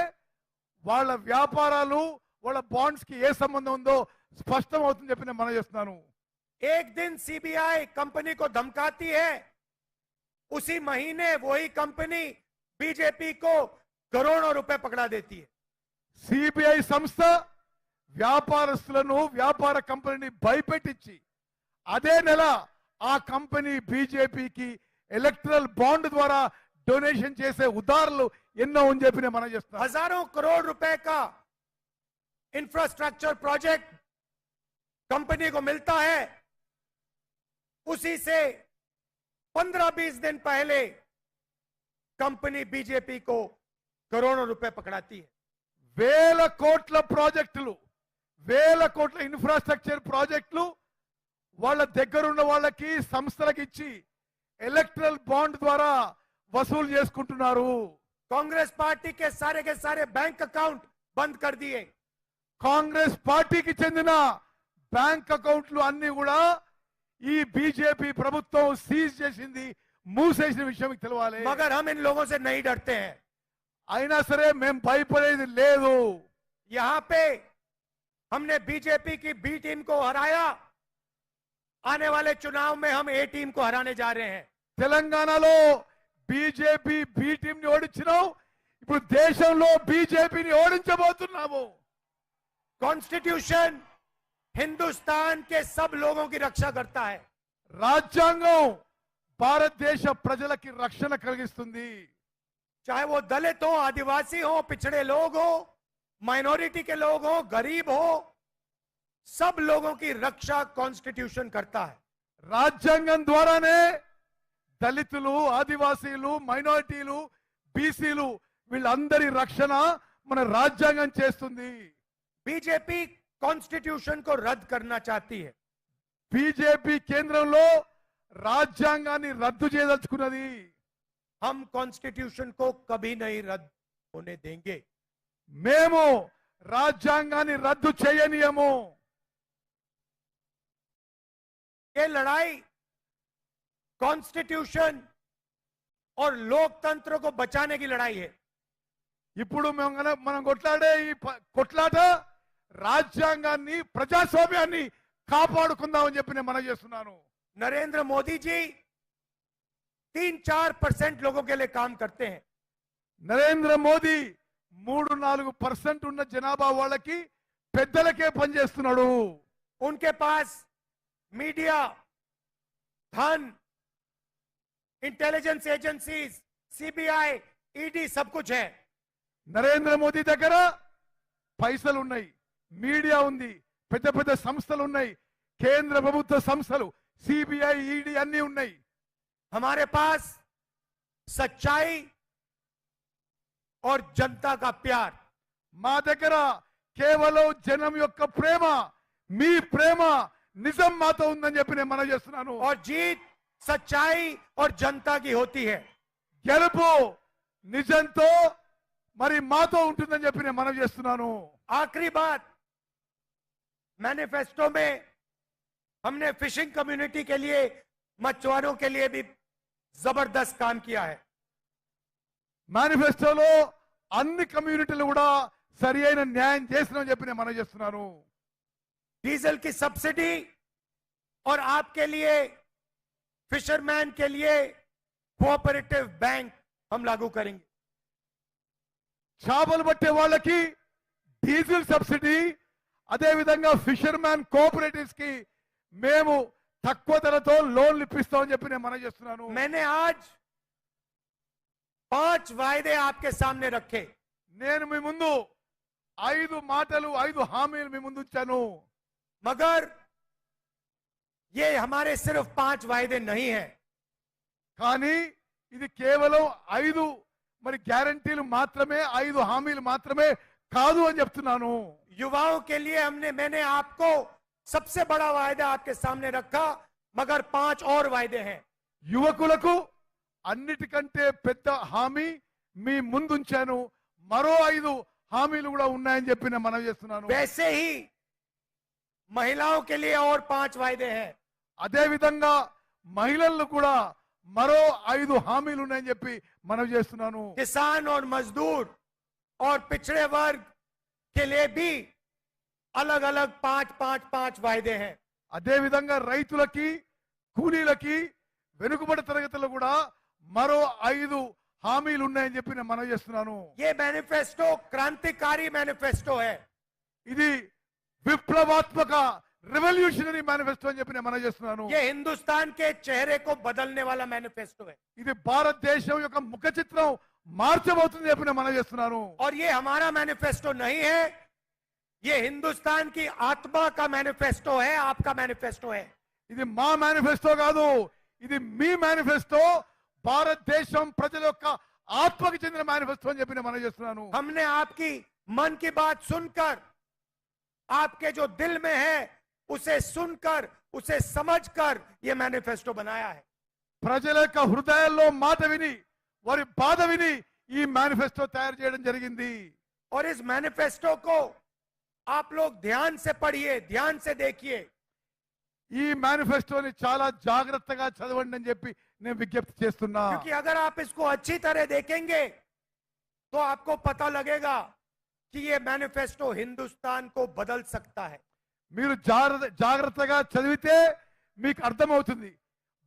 Speaker 2: వాళ్ళ వ్యాపారాలు వాళ్ళ బాండ్స్ కి ఏ సంబంధం ఉందో స్పష్టం అవుతుంది చెప్పి నేను మనం చేస్తున్నాను.
Speaker 1: एक दिन सीबीआई कंपनी को धमकाती है, उसी महीने वही कंपनी बीजेपी को करोड़ों रुपए पकड़ा देती है।
Speaker 2: సిబిఐ సంస్థ వ్యాపారస్తులను వ్యాపార కంపెనీని భయపెట్టించి అదే నెల ఆ కంపెనీ బీజేపీకి ఎలక్ట్రల్ బాండ్ ద్వారా డొనేషన్ చేసే ఉదాహరణలు ఎన్నో అని చెప్పి నేను మనం చేస్తున్నాను.
Speaker 1: हजारों करोड़ रुपए का इंफ्रास्ट्रक्चर प्रोजेक्ट कंपनी को मिलता है, उसी से 15-20 दिन पहले कंपनी बीजेपी को करोड़ों रुपए पकड़ाती है।
Speaker 2: వేల కోట్ల ప్రాజెక్టులు వేల కోట్ల ఇన్ఫ్రాస్ట్రక్చర్ ప్రాజెక్టులు వాళ్ళ దగ్గరున్న వాళ్ళకి సంస్థలకు ఇచ్చి ఎలక్ట్రల్ బాండ్ ద్వారా వసూలు చేసుకుంటున్నారు.
Speaker 1: कांग्रेस पार्टी के सारे बैंक अकाउंट बंद कर दिए।
Speaker 2: కాంగ్రెస్ పార్టీకి చెందిన బ్యాంక్ అకౌంట్లు అన్ని కూడా ఈ బీజేపీ ప్రభుత్వం సీజ్ చేసింది, మూసేసిన విషయం మీకు తెలవాలి.
Speaker 1: मगर हम इन लोगों से नहीं डरते हैं।
Speaker 2: అయినా సరే మేము భయపడేది లేదు.
Speaker 1: यहां पे हमने बीजेपी की बी टीम को हराया, आने वाले चुनाव में हम ए टीम को हराने जा रहे हैं।
Speaker 2: తెలంగాణలో బీజేపీ బి టీం ని ఓడించినాం, ఇప్పుడు దేశంలో బీజేపీని ఓడించబోతున్నాము.
Speaker 1: कॉन्स्टिट्यूशन हिंदुस्तान के सब लोगों की रक्षा करता है।
Speaker 2: రాజ్యాంగం భారతదేశ ప్రజలకి రక్షణ కలిగిస్తుంది.
Speaker 1: चाहे वो दलित हो, आदिवासी हो, पिछड़े लोग हो, माइनॉरिटी के लोग हो, गरीब हो, सब लोगों की रक्षा कॉन्स्टिट्यूशन करता है।
Speaker 2: రాజ్యాంగం ద్వారానే దళితులు, ఆదివాసీలు, మైనారిటీలు, బీసీలు వీళ్ళందరి రక్షణ మన రాజ్యాంగం చేస్తుంది.
Speaker 1: बीजेपी कॉन्स्टिट्यूशन को रद्द करना चाहती है।
Speaker 2: బీజేపీ కేంద్రంలో రాజ్యాంగాన్ని రద్దు చేయదలుచుకున్నది.
Speaker 1: हम कॉन्स्टिट्यूशन को कभी नहीं रद्द होने देंगे।
Speaker 2: మేము రాజ్యాంగాన్ని రద్దు చేయనీయము.
Speaker 1: ये लड़ाई कॉन्स्टिट्यूशन और लोकतंत्र को बचाने की लड़ाई है।
Speaker 2: ఇప్పుడు మనం కొట్లాడే ఈ కొట్లాట రాజ్యాంగాన్ని ప్రజాస్వామ్యాన్ని కాపాడుకుందామని చెప్పి నేను మనం చేస్తున్నాను.
Speaker 1: नरेंद्र मोदी जी 3-4% लोगों के लिए काम करते हैं।
Speaker 2: నరేంద్ర మోదీ 3-4% ఉన్న జనాభా వాళ్ళకి పెద్దలకే పనిచేస్తున్నాడు.
Speaker 1: उनके पास मीडिया, धन, इंटेलिजेंस एजेंसीज, सीबीआई, ईडी सब कुछ है।
Speaker 2: నరేంద్ర మోదీ దగ్గర పైసలు ఉన్నాయి, మీడియా ఉంది, పెద్ద పెద్ద సంస్థలు ఉన్నాయి, కేంద్ర ప్రభుత్వ సంస్థలు సిబిఐ, ఈడీ అన్ని ఉన్నాయి.
Speaker 1: हमारे पास सच्चाई और जनता का प्यार,
Speaker 2: మా దగ్గర కేవలం జనం యొక్క ప్రేమ, మీ ప్రేమ, నిజం మాతో ఉందని చెప్పి నేను మనం చేస్తున్నాను.
Speaker 1: और जीत सच्चाई और जनता की होती है।
Speaker 2: గెలుపు నిజంతో మరి మాతో ఉంటుందని చెప్పి నేను మనం చేస్తున్నాను.
Speaker 1: आखिरी बात, मैनिफेस्टो में हमने फिशिंग कम्युनिटी के लिए, मछुआरों के लिए भी जबरदस्त काम किया है।
Speaker 2: మేనిఫెస్టోలో అన్ని కమ్యూనిటీలు కూడా సరి అయిన న్యాయం చేసినామని చెప్పి నేను మనం చేస్తున్నాను.
Speaker 1: डीजल की सब्सिडी और आपके लिए, फिशरमैन के लिए कोऑपरेटिव बैंक हम लागू करेंगे।
Speaker 2: చేపలు పట్టే వాళ్ళకి డీజిల్ సబ్సిడీ, అదే విధంగా ఫిషర్మ్యాన్ కోఆపరేటివ్స్ కి మేము తక్కువ ధరతో లోన్లు ఇప్పిస్తామని చెప్పి నేను మనం చేస్తున్నాను.
Speaker 1: मैंने आज 5 वायदे आपके सामने रखे।
Speaker 2: నేను మీ ముందు ఐదు మాటలు ఐదు హామీలు మీ ముందు ఉంచాను.
Speaker 1: मगर ये हमारे सिर्फ 5 वायदे नहीं है.
Speaker 2: కానీ ఇది కేవలం ఐదు మరి గ్యారంటీలు మాత్రమే, ఐదు హామీలు మాత్రమే కాదు అని చెప్తున్నాను.
Speaker 1: युवाओं के लिए मैंने आपको सबसे बड़ा वायदा आपके सामने रखा, मगर 5 और वायदे हैं.
Speaker 2: యువకులకు అన్నిటికంటే పెద్ద హామీ మీ ముందుంచాను. మరో ఐదు హామీలు కూడా ఉన్నాయని చెప్పి నేను మనవి చేస్తున్నాను.
Speaker 1: वैसे ही महिलाओं के लिए और 5 वायदे हैं.
Speaker 2: అదే విధంగా మహిళలు కూడా మరో ఐదు హామీలు ఉన్నాయని చెప్పి మనవి చేస్తున్నాను.
Speaker 1: किसान और मजदूर और पिछड़े वर्ग के लिए भी अलग अलग 5 वायदे हैं.
Speaker 2: అదే విధంగా రైతులకి, కూలీలకి, వెనుకబడి తరగతులు కూడా మరో ఐదు హామీలు ఉన్నాయని చెప్పి నేను మనవి చేస్తున్నాను.
Speaker 1: ये मैनिफेस्टो क्रांतिकारी मैनिफेस्टो है.
Speaker 2: ఇది విప్లవాత్మక రెవల్యూషనరీ మేనిఫెస్టో అని చెప్పి నేను మనవి చేస్తున్నాను.
Speaker 1: ये हिंदुस्तान के चेहरे को बदलने वाला मैनिफेस्टो है.
Speaker 2: ఇది భారతదేశం యొక్క ముఖ చిత్రం మార్చబోతుంది చెప్పి నేను మనవి చేస్తున్నాను.
Speaker 1: और ये हमारा मैनिफेस्टो नहीं है, ये हिंदुस्तान की आत्मा का मैनिफेस्टो है, आपका मैनिफेस्टो है.
Speaker 2: ఇది మా మేనిఫెస్టో కాదు, ఇది మీ మేనిఫెస్టో, భారతదేశం ప్రజల యొక్క ఆత్మకి చెందిన మేనిఫెస్టో అని చెప్పి నేను మనవి చేస్తున్నాను.
Speaker 1: हमने आपकी मन की बात सुनकर, आपके जो दिल में है उसे सुनकर, उसे समझकर ये मैनिफेस्टो बनाया है.
Speaker 2: ప్రజల యొక్క హృదయాల్లో మాట విని, వారి బాధ విని ఈ మేనిఫెస్టో తయారు చేయడం జరిగింది.
Speaker 1: और इस मैनिफेस्टो को आप लोग ध्यान से पढ़िए, ध्यान से देखिए.
Speaker 2: ఈ మేనిఫెస్టోని చాలా జాగ్రత్తగా చదవండి అని చెప్పి నేను విజ్ఞప్తి చేస్తున్నా.
Speaker 1: क्योंकि अगर आप इसको अच्छी तरह देखेंगे तो आपको पता लगेगा कि ये मैनिफेस्टो हिंदुस्तान को बदल सकता है.
Speaker 2: మీరు జాగ్రత్తగా చదివితే మీకు అర్థమవుతుంది,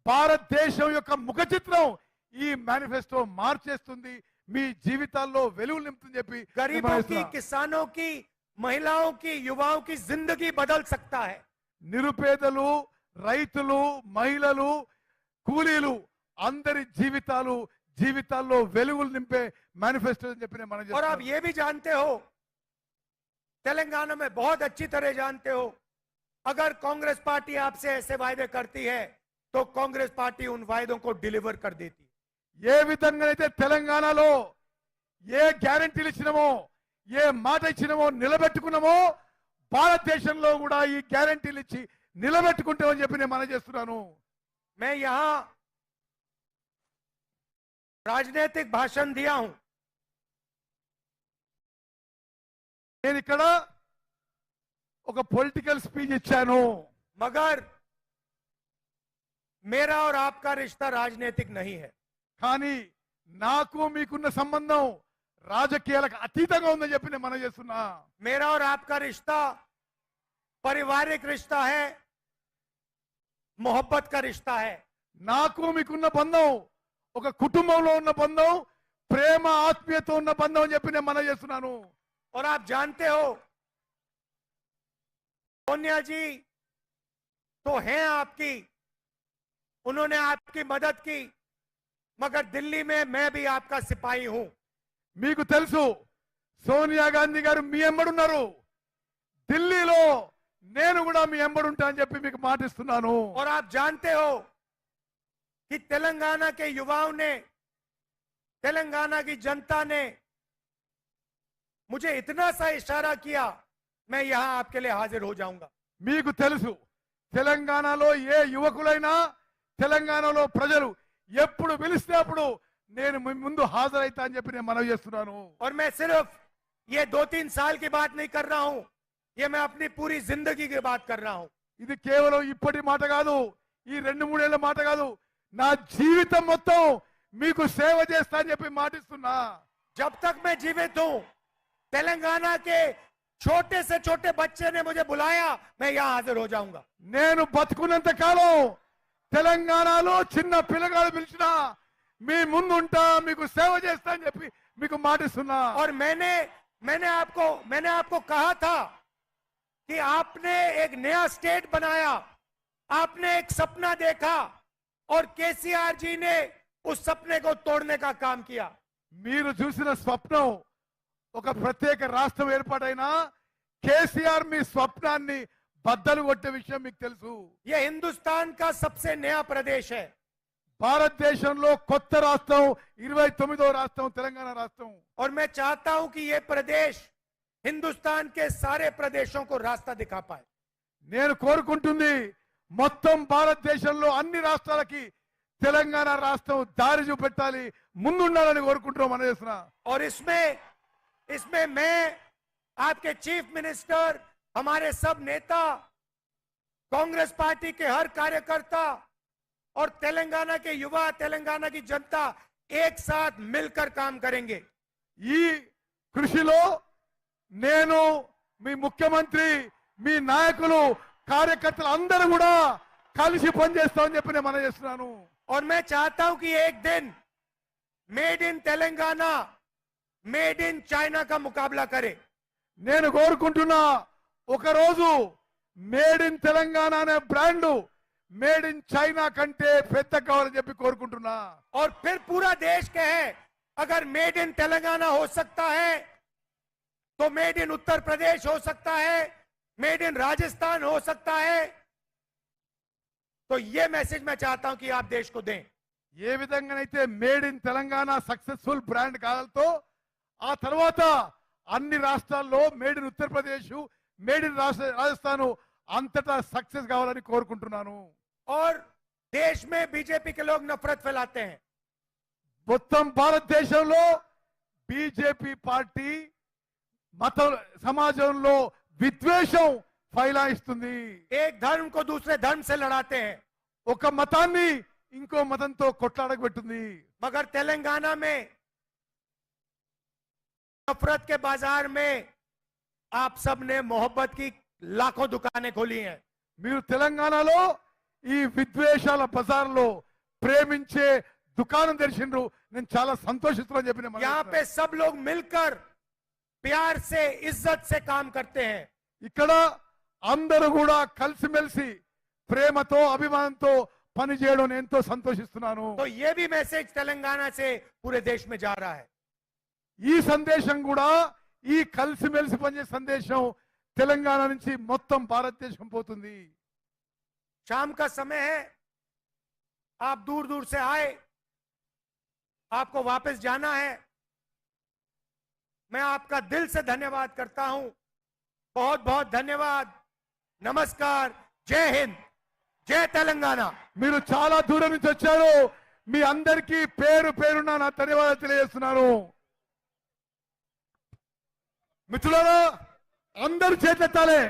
Speaker 2: భారతదేశం యొక్క ముఖ చిత్రం ఈ మేనిఫెస్టో మార్చేస్తుంది, మీ జీవితాల్లో వెలుగులు నింపుతుంది చెప్పి
Speaker 1: गरीबों की, किसानों की, महिलाओं की, युवाओं की जिंदगी बदल सकता है.
Speaker 2: నిరుపేదలు, రైతులు, మహిళలు, కూలీలు అందరి జీవితాల్లో వెలుగులు నింపే మేనిఫెస్టో అని చెప్పి నేను
Speaker 1: और आप ये भी जानते हो, तेलंगाना में बहुत अच्छी तरह जानते हो, अगर कांग्रेस पार्टी आपसे ऐसे वायदे करती है तो कांग्रेस पार्टी उन वायदों को डिलीवर कर देती है.
Speaker 2: ఏ విధంగానైతే తెలంగాణలో ఏ గ్యారంటీలు ఇచ్చినామో, ఏ మాట ఇచ్చినామో నిలబెట్టుకున్నామో, భారతదేశంలో కూడా ఈ గ్యారంటీలు ఇచ్చి నిలబెట్టుకుంటామని చెప్పి నేను మనవి చేస్తున్నాను.
Speaker 1: मैं यहां राजनीतिक भाषण दिया हूं,
Speaker 2: నేను ఇక్కడ ఒక పొలిటికల్ స్పీచ్ ఇచ్చాను.
Speaker 1: मगर मेरा और आपका रिश्ता राजनीतिक नहीं है.
Speaker 2: కానీ నాకు మీకున్న సంబంధం రాజకీయాలకు అతీతంగా ఉందని చెప్పి నేను మనవి చేస్తున్నా.
Speaker 1: मेरा और आपका रिश्ता पारिवारिक रिश्ता है, मोहब्बत का रिश्ता है.
Speaker 2: నాకు మీకున్న బంధం ఒక కుటుంబంలో ఉన్న బంధం, ప్రేమ ఆత్మీయత ఉన్న బంధం అని చెప్పి నేను మనవి చేస్తున్నాను.
Speaker 1: और आप जानते हो, सोनिया जी तो हैं आपकी, उन्होंने आपकी मदद की, मगर दिल्ली में मैं भी आपका सिपाही हूं.
Speaker 2: మీకు తెలుసు, సోనియా గాంధీ గారు మీ ఎంబడున్నారు, ఢిల్లీలో నేను కూడా మీ ఎంబడుంటా అని చెప్పి మీకు మాటిస్తున్నాను.
Speaker 1: और आप जानते हो कि तेलंगाना के युवाओं ने, तेलंगाना की जनता ने मुझे इतना सा इशारा किया, मैं यहां आपके लिए हाजिर हो जाऊंगा.
Speaker 2: మీకు తెలుసు, తెలంగాణలో ఏ యువకులైనా, తెలంగాణలో ప్రజలు ఎప్పుడు పిలిస్తే అప్పుడు నేను మీ ముందు హాజరైతా అని చెప్పి నేను మనవి చేస్తున్నాను.
Speaker 1: और मैं सिर्फ ये 2-3 साल की बात नहीं कर रहा हूं, ये मैं अपनी पूरी जिंदगी की बात कर रहा हूं.
Speaker 2: ఇది కేవలం ఇప్పటి మాట కాదు, ఈ 2-3 ఏళ్ల మాట కాదు, నా జీవితం మొత్తం మీకు సేవ చేస్తా అని చెప్పి మాటిస్తున్నా.
Speaker 1: जब तक मैं जीवित हूं, तेलंगाना के छोटे से छोटे बच्चे ने मुझे बुलाया, मैं यहां हाजिर हो जाऊंगा.
Speaker 2: నేను బతుకున్నంత కాలం తెలంగాణలో చిన్న పిల్లగాడు పిలిచినా మీ ముందు ఉంటా, మీకు సేవ చేస్తా అని చెప్పి మీకు మాటిస్తున్నా.
Speaker 1: और मैंने आपको कहा था कि आपने एक नया स्टेट बनाया, आपने एक सपना देखा और केसीआर जी ने उस सपने को तोड़ने का काम किया.
Speaker 2: మీరు చూసిన స్వప్నం ఒక ప్రత్యేక రాష్ట్రం ఏర్పాటైనా కేసీఆర్ మీ స్వప్నాన్ని బద్దలు కొట్టే విషయం మీకు తెలుసు.
Speaker 1: ये हिंदुस्तान का सबसे नया प्रदेश है.
Speaker 2: భారతదేశంలో కొత్త రాష్ట్రం 29వ రాష్ట్రం తెలంగాణ రాష్ట్రం.
Speaker 1: और मैं चाहता हूं कि ये प्रदेश हिंदुस्तान के सारे प्रदेशों को रास्ता दिखा पाए.
Speaker 2: నేను కోరుకుంటుంది మొత్తం భారతదేశంలో అన్ని రాష్ట్రాలకి తెలంగాణ రాష్ట్రం దారి చూపెట్టాలి, ముందుండాలని కోరుకుంటున్నాం మన చేస్తున్నా.
Speaker 1: और इसमें मैं आपके चीफ मिनिस्टर, हमारे सब नेता, कांग्रेस पार्टी के हर कार्यकर्ता और तेलंगाना के युवा, तेलंगाना की जनता एक साथ मिलकर काम करेंगे.
Speaker 2: ఈ కృషిలో నేను మీ ముఖ్యమంత్రి, మీ నాయకులు, కార్యకర్తలు అందరూ కూడా కలిసి పనిచేస్తామని చెప్పి నేను మనం చేస్తున్నాను.
Speaker 1: और मैं चाहता हूं कि एक दिन made in Telangana, made in China का मुकाबला करे.
Speaker 2: నేను కోరుకుంటున్నా ఒకరోజు మేడ్ ఇన్ తెలంగాణ అనే బ్రాండ్ మేడ్ ఇన్ చైనా కంటే పెద్ద కావాలని చెప్పి కోరుకుంటున్నా.
Speaker 1: और फिर पूरा देश कहे अगर मेड इन तेलंगाना हो सकता है तो मेड इन उत्तर प्रदेश हो सकता है, मेड इन राजस्थान हो सकता है. तो ये मैसेज मैं चाहता हूं कि आप देश को दें.
Speaker 2: ఏ విధంగానైతే made in Telangana successful brand కావాలతో ఆ తర్వాత అన్ని రాష్ట్రాల్లో made in Uttar Pradesh, made in Rajasthan అంతటా సక్సెస్ కావాలని కోరుకుంటున్నాను.
Speaker 1: और देश में बीजेपी के लोग नफरत फैलाते हैं.
Speaker 2: మొత్తం భారతదేశంలో బీజేపీ పార్టీ మత సమాజంలో విద్వేషం ఫైలాయిస్తుంది.
Speaker 1: एक धर्म को दूसरे धर्म से लड़ाते हैं.
Speaker 2: ఒక మతాన్ని ఇంకో మతంతో కొట్లాడబెట్టింది.
Speaker 1: मगर तेलंगाना में नफरत के बाजार में आप सब ने मोहब्बत की लाखों दुकानें खोली हैं.
Speaker 2: మీరు తెలంగాణలో ఈ విద్వేషాల బజార్లో ప్రేమించే దుకాణం తెరిచిండ్రు. నేను చాలా సంతోషిస్తున్నాను చెప్పిన
Speaker 1: यहाँ पे सब लोग मिलकर प्यार से, इज्जत से काम करते हैं.
Speaker 2: ఇక్కడ అందరూ కూడా కలిసిమెలిసి ప్రేమతో అభిమానంతో పని చేయడం నేను ఎంతో సంతోషిస్తున్నాను.
Speaker 1: तो ये भी मैसेज तेलंगाना से पूरे देश में जा रहा है.
Speaker 2: ఈ సందేశం కూడా, ఈ కలిసిమెలిసి పనిచేసే సందేశం తెలంగాణ నుంచి మొత్తం భారతదేశం పోతుంది.
Speaker 1: शाम का समय है, आप दूर दूर से आए, आपको वापस जाना है. मैं आपका दिल से धन्यवाद करता हूं. बहुत बहुत धन्यवाद. नमस्कार. जय हिंद, जय तेलंगाना.
Speaker 2: మీరు చాలా దూరం నుంచి వచ్చారు. మీ అందరికీ పేరు పేరున నా ధన్యవాదాలు తెలియజేస్తున్నాను. మిత్రులారా, అందరు చేతులెత్తాలి.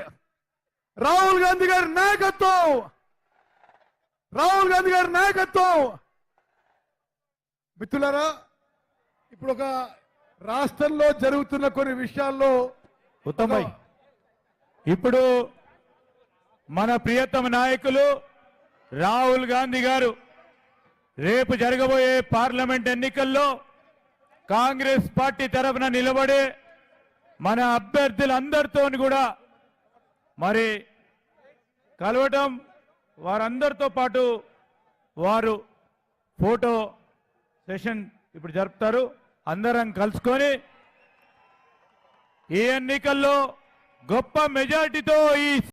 Speaker 2: రాహుల్ గాంధీ గారి నాయకత్వం, రాహుల్ గాంధీ గారి నాయకత్వం. మిత్రులారా, ఇప్పుడు ఒక రాష్ట్రంలో జరుగుతున్న కొన్ని విషయాల్లో
Speaker 3: ఉత్తమై ఇప్పుడు మన ప్రియతమ నాయకులు రాహుల్ గాంధీ గారు రేపు జరగబోయే పార్లమెంట్ ఎన్నికల్లో కాంగ్రెస్ పార్టీ తరఫున నిలబడే మన అభ్యర్థులందరితో కూడా మరి కలవటం, వారందరితో పాటు వారు ఫోటో సెషన్ ఇప్పుడు జరుపుతారు. అందరం కలుసుకొని ఈ ఎన్నికల్లో గొప్ప మెజారిటీతో ఈ